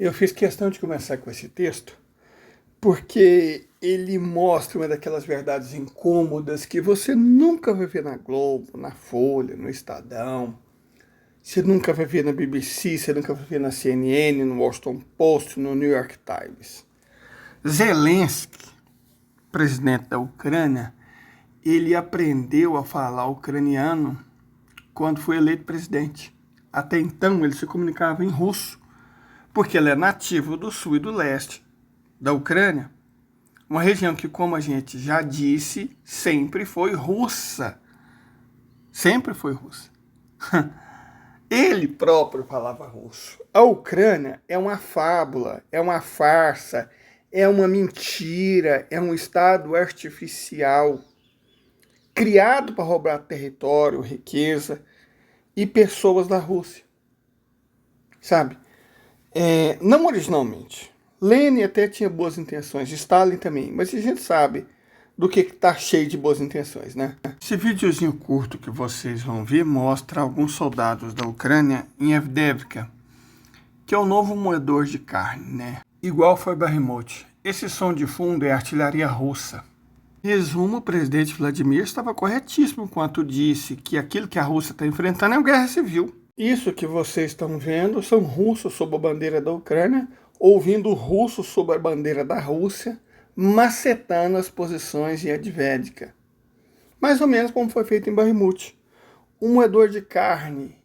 Eu fiz questão de começar com esse texto porque ele mostra uma daquelas verdades incômodas que você nunca vai ver na Globo, na Folha, no Estadão. Você nunca vai ver na BBC, você nunca vai ver na CNN, no Washington Post, no New York Times. Zelensky, presidente da Ucrânia, ele aprendeu a falar ucraniano quando foi eleito presidente. Até então ele se comunicava em russo, porque ele é nativo do sul e do leste da Ucrânia, uma região que, como a gente já disse, sempre foi russa. Sempre foi russa. Ele próprio falava russo. A Ucrânia é uma fábula, é uma farsa, é uma mentira, é um estado artificial, criado para roubar território, riqueza e pessoas da Rússia. Sabe? Não originalmente. Lenin até tinha boas intenções, Stalin também, mas a gente sabe do que está cheio de boas intenções, né? Esse videozinho curto que vocês vão ver mostra alguns soldados da Ucrânia em Avdiivka, que é o novo moedor de carne, né? Igual foi Bakhmut. Esse som de fundo é artilharia russa. Em resumo, o presidente Vladimir estava corretíssimo quando disse que aquilo que a Rússia está enfrentando é uma guerra civil. Isso que vocês estão vendo são russos sob a bandeira da Ucrânia, ouvindo russos sob a bandeira da Rússia, macetando as posições em Avdiivka. Mais ou menos como foi feito em Bakhmut. Um moedor de carne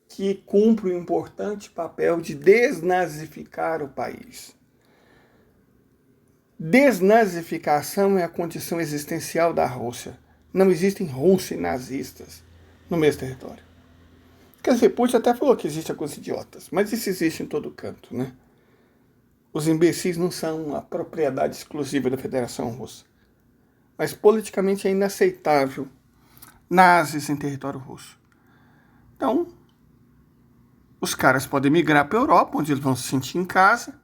que cumpre o importante papel de desnazificar o país. Desnazificação é a condição existencial da Rússia. Não existem russos e nazistas no mesmo território. Quer dizer, Putin até falou que existe alguns idiotas, mas isso existe em todo canto, né? Os imbecis não são uma propriedade exclusiva da Federação Russa. Mas politicamente é inaceitável nazis em território russo. Então, os caras podem migrar para a Europa, onde eles vão se sentir em casa,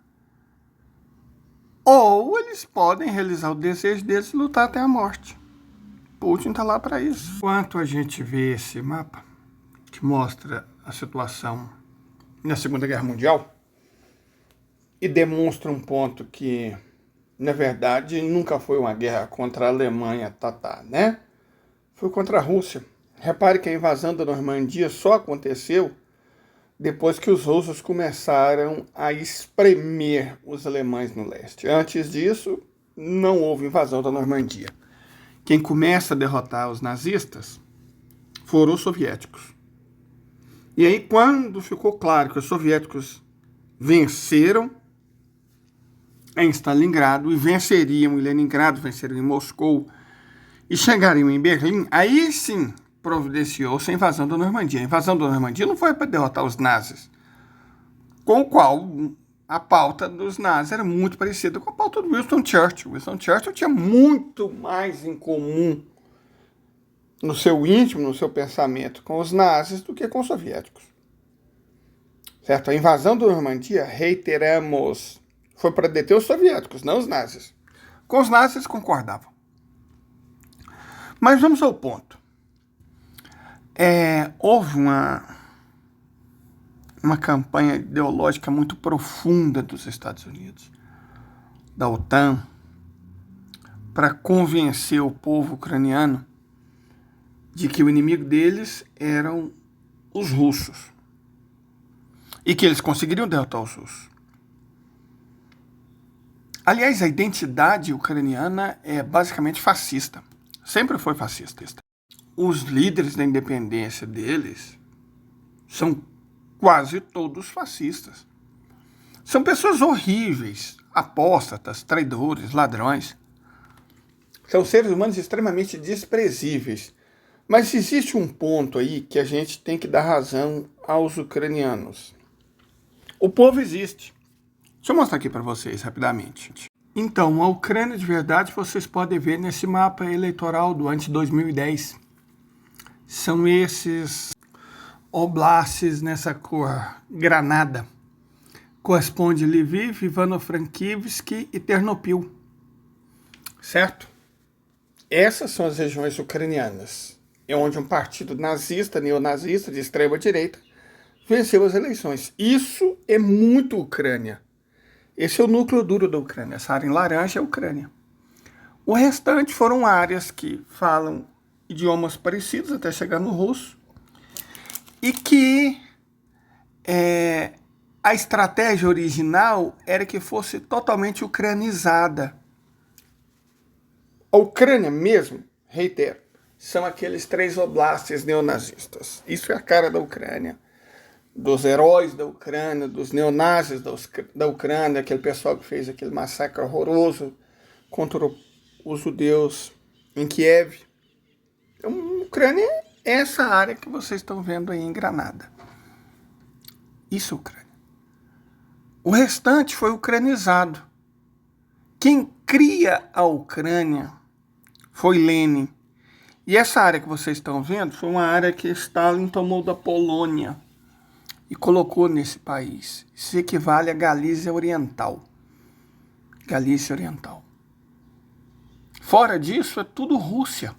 ou eles podem realizar o desejo deles e lutar até a morte. Putin está lá para isso. Enquanto a gente vê esse mapa, que mostra a situação na Segunda Guerra Mundial, e demonstra um ponto que, na verdade, nunca foi uma guerra contra a Alemanha, né? Foi contra a Rússia. Repare que a invasão da Normandia só aconteceu depois que os russos começaram a espremer os alemães no leste. Antes disso, não houve invasão da Normandia. Quem começa a derrotar os nazistas foram os soviéticos. E aí, quando ficou claro que os soviéticos venceram em Stalingrado e venceriam em Leningrado, venceriam em Moscou e chegariam em Berlim, aí sim providenciou-se a invasão da Normandia. A invasão da Normandia não foi para derrotar os nazis, com o qual a pauta dos nazis era muito parecida com a pauta do Winston Churchill. Winston Churchill tinha muito mais em comum no seu íntimo, no seu pensamento, com os nazis do que com os soviéticos. Certo? A invasão da Normandia, reiteramos, foi para deter os soviéticos, não os nazis. Com os nazis concordavam. Mas vamos ao ponto. Houve uma campanha ideológica muito profunda dos Estados Unidos, da OTAN, para convencer o povo ucraniano de que o inimigo deles eram os russos e que eles conseguiriam derrotar os russos. Aliás, a identidade ucraniana é basicamente fascista. Sempre foi fascista. Os líderes da independência deles são quase todos fascistas. São pessoas horríveis, apóstatas, traidores, ladrões. São seres humanos extremamente desprezíveis. Mas existe um ponto aí que a gente tem que dar razão aos ucranianos. O povo existe. Deixa eu mostrar aqui para vocês rapidamente. Então, a Ucrânia de verdade vocês podem ver nesse mapa eleitoral do ano de 2010. São esses oblasts nessa cor granada. Corresponde Lviv, Ivano-Frankivsk e Ternopil. Certo? Essas são as regiões ucranianas. É onde um partido nazista, neonazista, de extrema direita, venceu as eleições. Isso é muito Ucrânia. Esse é o núcleo duro da Ucrânia. Essa área em laranja é a Ucrânia. O restante foram áreas que falam idiomas parecidos até chegar no russo e que a estratégia original era que fosse totalmente ucranizada. A Ucrânia mesmo, reitero, são aqueles 3 oblastes neonazistas. Isso é a cara da Ucrânia, dos heróis da Ucrânia, dos neonazis da Ucrânia, aquele pessoal que fez aquele massacre horroroso contra os judeus em Kiev. Então, a Ucrânia é essa área que vocês estão vendo aí em Granada. Isso é Ucrânia. O restante foi ucranizado. Quem cria a Ucrânia foi Lenin. E essa área que vocês estão vendo foi uma área que Stalin tomou da Polônia e colocou nesse país. Isso equivale a Galícia Oriental. Galícia Oriental. Fora disso, é tudo Rússia.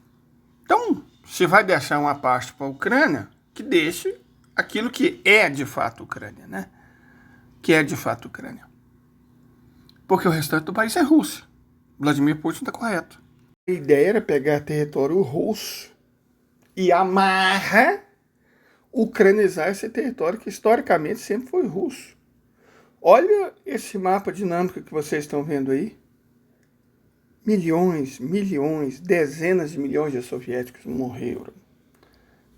Então, se vai deixar uma parte para a Ucrânia, que deixe aquilo que é de fato Ucrânia, né? Que é de fato Ucrânia. Porque o restante do país é Rússia. Vladimir Putin está correto. A ideia era pegar território russo e ucranizar esse território que historicamente sempre foi russo. Olha esse mapa dinâmico que vocês estão vendo aí. Milhões, dezenas de milhões de soviéticos morreram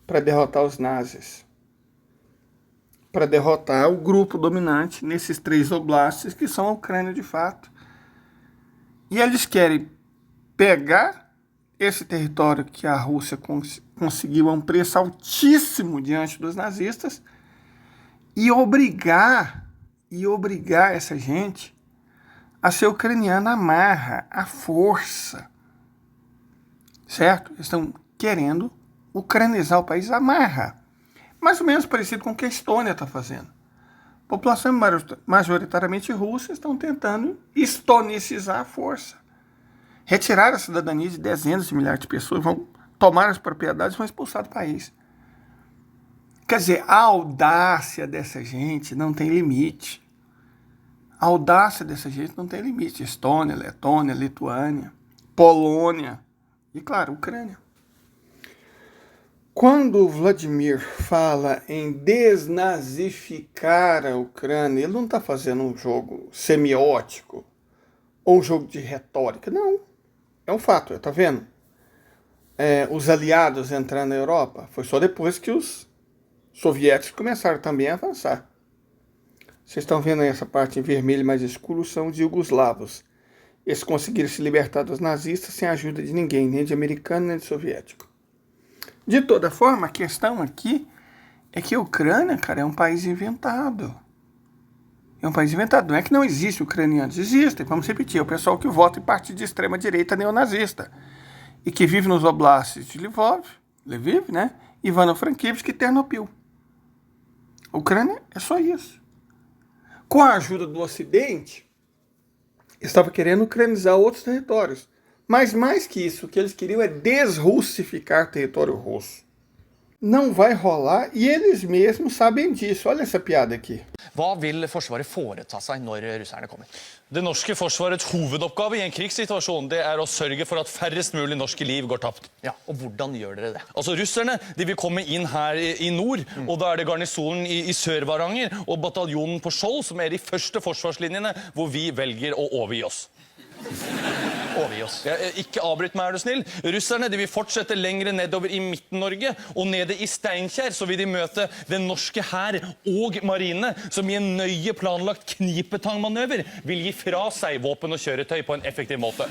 para derrotar os nazis. Para derrotar o grupo dominante nesses 3 oblastes que são a Ucrânia de fato. E eles querem pegar esse território que a Rússia conseguiu a um preço altíssimo diante dos nazistas e obrigar essa gente a ser ucraniana à marra, à força. Certo? Eles estão querendo ucranizar o país à marra. Mais ou menos parecido com o que a Estônia está fazendo. População majoritariamente russa estão tentando estonicizar a força. Retirar a cidadania de dezenas de milhares de pessoas, vão tomar as propriedades e vão expulsar do país. Quer dizer, a audácia dessa gente não tem limite. A audácia dessa gente não tem limite. Estônia, Letônia, Lituânia, Polônia e, claro, Ucrânia. Quando Vladimir fala em desnazificar a Ucrânia, ele não está fazendo um jogo semiótico ou um jogo de retórica. Não. É um fato, tá vendo? Os aliados entrando na Europa foi só depois que os soviéticos começaram também a avançar. Vocês estão vendo aí essa parte em vermelho mais escuro, são os iugoslavos. Eles conseguiram se libertar dos nazistas sem a ajuda de ninguém, nem de americano, nem de soviético. De toda forma, a questão aqui é que a Ucrânia, cara, é um país inventado. É um país inventado. Não é que não existe ucranianos. Existem, vamos repetir. É o pessoal que vota em partido de extrema-direita neonazista. E que vive nos oblastes de Lviv, né? Ivano-Frankivsk e Ternopil. A Ucrânia é só isso. Com a ajuda do Ocidente, estava querendo ucranizar outros territórios. Mas mais que isso, o que eles queriam é desrussificar território russo. Não vai rolar e eles mesmos sabem disso. Olha essa piada aqui. Hva vil Forsvaret foreta seg når russerne kommer? Det norske forsvarets hovedoppgave i en krigssituasjon det er å sørge for at færrest mulig norske liv går tapt. Ja, og hvordan gjør dere det? Altså russerne de vil komme inn her i nord, og da er det garnisonen i Sør-Varanger og bataljonen på Skjold som er de første forsvarslinjene hvor vi velger å overgi oss. Overgi oss. Ja, ikke avbryt meg, er du snill. Russerne de vil fortsette lengre nedover i Midten-Norge, og nede i Steinkjer så vil de møte den norske hær og marine, som i en nøye planlagt knipetangmanøver vil gi fra seg våpen og kjøretøy på en effektiv måte.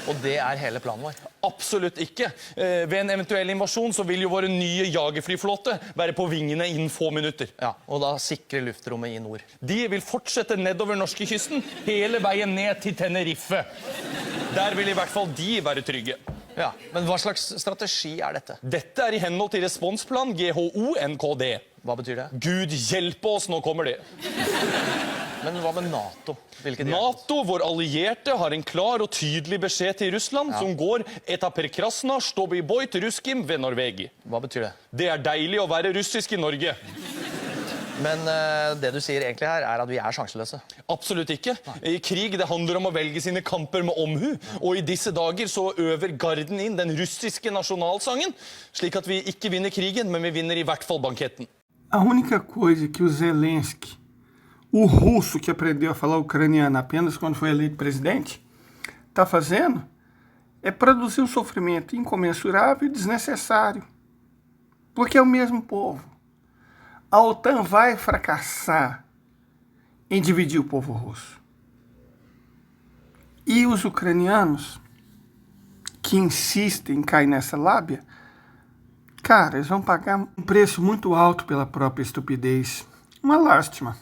Og det er hele planen vår? Absolutt ikke. Ved en eventuell invasjon så vil jo våre nye jagerflyflåte være på vingene innen få minutter. Ja, og da sikre luftrommet i nord. De vil fortsette nedover norskekysten, hele veien ned til Tenerife. Der vil i hvert fall de være trygge. Ja, men hva slags strategi er dette? Dette er i henhold til responsplan GHO-NKD. Hva betyr det? Gud hjelpe oss, nå kommer det. Men hva med NATO? NATO, vår allierte, har en klar og tydelig beskjed til Russland som går eta per krasna, stobi boit, ruskim ved Norvegi. Hva betyr det? Det er deilig å være russisk i Norge. Men det du sier egentlig her, er at vi er sjanseløse. Absolutt ikke. I krig det handler om å velge sine kamper med omhu. Og i disse dager så øver garden inn den russiske nasjonalsangen, slik at vi ikke vinner krigen, men vi vinner i hvert fall banketten. A única coisa que o Zelensky, o russo que aprendeu a falar ucraniano apenas quando foi eleito presidente, está fazendo é produzir um sofrimento incomensurável e desnecessário. Porque é o mesmo povo. A OTAN vai fracassar em dividir o povo russo. E os ucranianos que insistem em cair nessa lábia, cara, eles vão pagar um preço muito alto pela própria estupidez. Uma lástima.